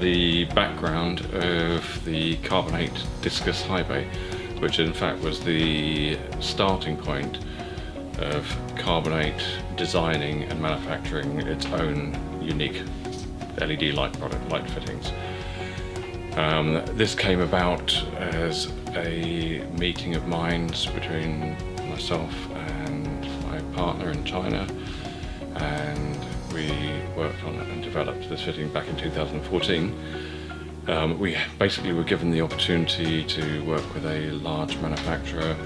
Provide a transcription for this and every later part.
the background of the Carbon8 Discus high bay, which in fact was the starting point of Carbon8 designing and manufacturing its own unique LED light fittings. This came about as a meeting of minds between myself and my partner in China, and we worked on it and developed this fitting back in 2014. We basically were given the opportunity to work with a large manufacturer,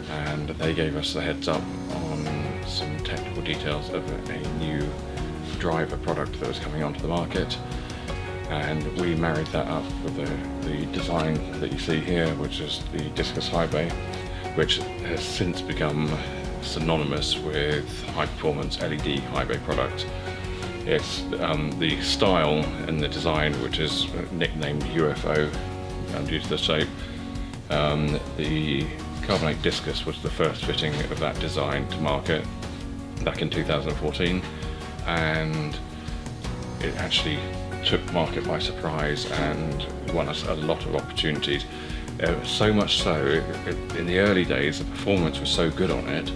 and they gave us the heads up on some technical details of a new driver product that was coming onto the market, and we married that up with the design that you see here, which is the Discus high bay, which has since become synonymous with high performance LED high bay products. It's the style and the design, which is nicknamed UFO due to the shape. The Carbon8 Discus was the first fitting of that design to market back in 2014, and it actually took market by surprise and won us a lot of opportunities. So much so, in the early days, the performance was so good on it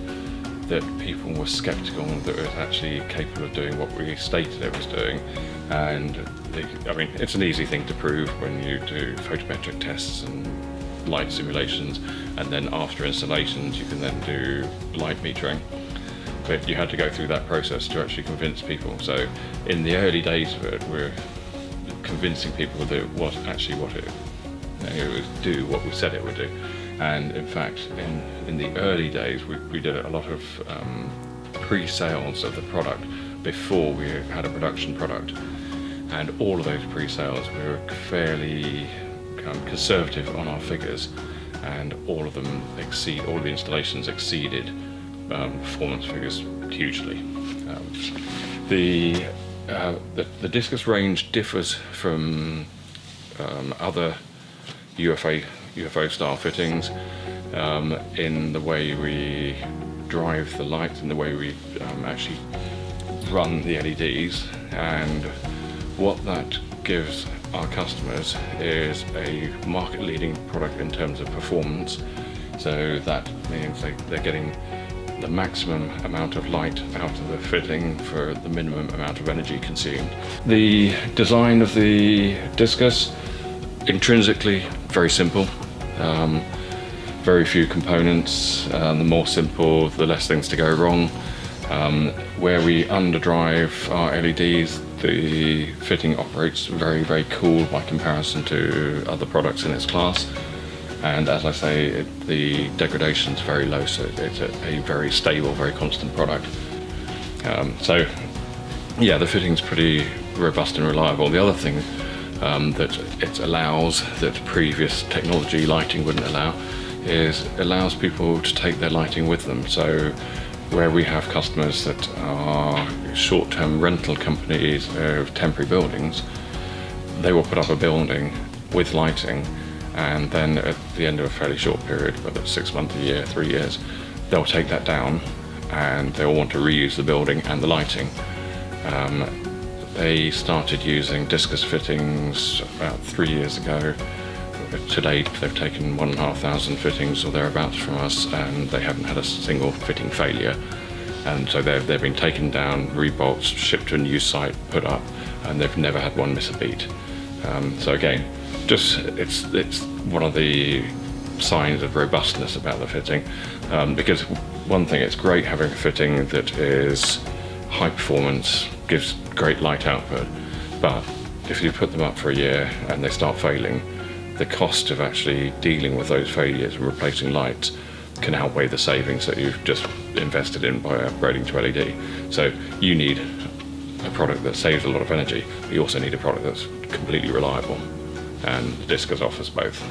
that people were sceptical that it was actually capable of doing what we stated it was doing. And I mean, it's an easy thing to prove when you do photometric tests and light simulations, and then after installations you can then do light metering. But you had to go through that process to actually convince people. So in the early days of it, we're convincing people that it was actually what it would do, what we said it would do. And in fact, in the early days, we did a lot of pre-sales of the product before we had a production product. And all of those pre-sales, we were fairly conservative on our figures, and all of the installations exceeded performance figures hugely. The Discus range differs from other UFO style fittings in the way we drive the lights and the way we actually run the LEDs, and what that gives our customers is a market-leading product in terms of performance. So that means they're getting the maximum amount of light out of the fitting for the minimum amount of energy consumed. The design of the Discus, intrinsically very simple, very few components. The more simple, the less things to go wrong. Where we underdrive our LEDs, the fitting operates very, very cool by comparison to other products in its class. And as I say, the degradation is very low, so it's a very stable, very constant product. So yeah, the fitting's pretty robust and reliable. The other thing that it allows that previous technology lighting wouldn't allow is allows people to take their lighting with them. So where we have customers that are short-term rental companies of temporary buildings, they will put up a building with lighting, and then at the end of a fairly short period, whether it's 6 months, a year, 3 years, they'll take that down and they'll want to reuse the building and the lighting. They started using Discus fittings about 3 years ago. To date, they've taken 1,500 fittings or thereabouts from us, and they haven't had a single fitting failure. And so they've been taken down, rebolts, shipped to a new site, put up, and they've never had one miss a beat. So again, just it's one of the signs of robustness about the fitting, because one thing, it's great having a fitting that is high performance, gives great light output, but if you put them up for a year and they start failing, the cost of actually dealing with those failures and replacing lights can outweigh the savings that you've just invested in by upgrading to LED. So you need a product that saves a lot of energy, but you also need a product that's completely reliable, and the Discus offers both.